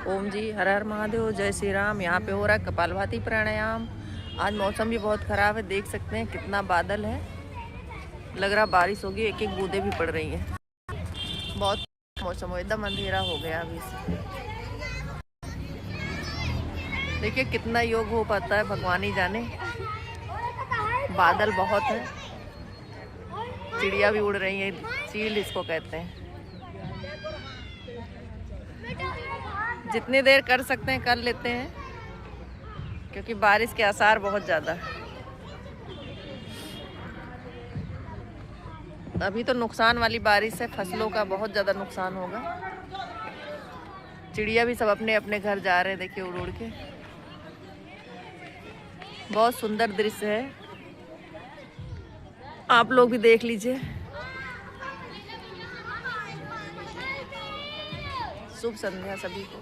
ओम जी, हर हर महादेव, जय श्री राम। यहाँ पे हो रहा है कपालभाति प्राणायाम। आज मौसम भी बहुत ख़राब है, देख सकते हैं कितना बादल है। लग रहा बारिश होगी, एक एक बूंदें भी पड़ रही हैं। बहुत मौसम हो, एकदम अंधेरा हो गया अभी से। देखिए कितना योग हो पाता है, भगवान ही जाने। बादल बहुत है, चिड़िया भी उड़ रही है, चील इसको कहते हैं। जितनी देर कर सकते हैं कर लेते हैं, क्योंकि बारिश के आसार बहुत ज़्यादा है। अभी तो नुकसान वाली बारिश है, फसलों का बहुत ज़्यादा नुकसान होगा। चिड़िया भी सब अपने अपने घर जा रहे हैं, देखिए उड़ उड़ के। बहुत सुंदर दृश्य है, आप लोग भी देख लीजिए। शुभ संध्या सभी को।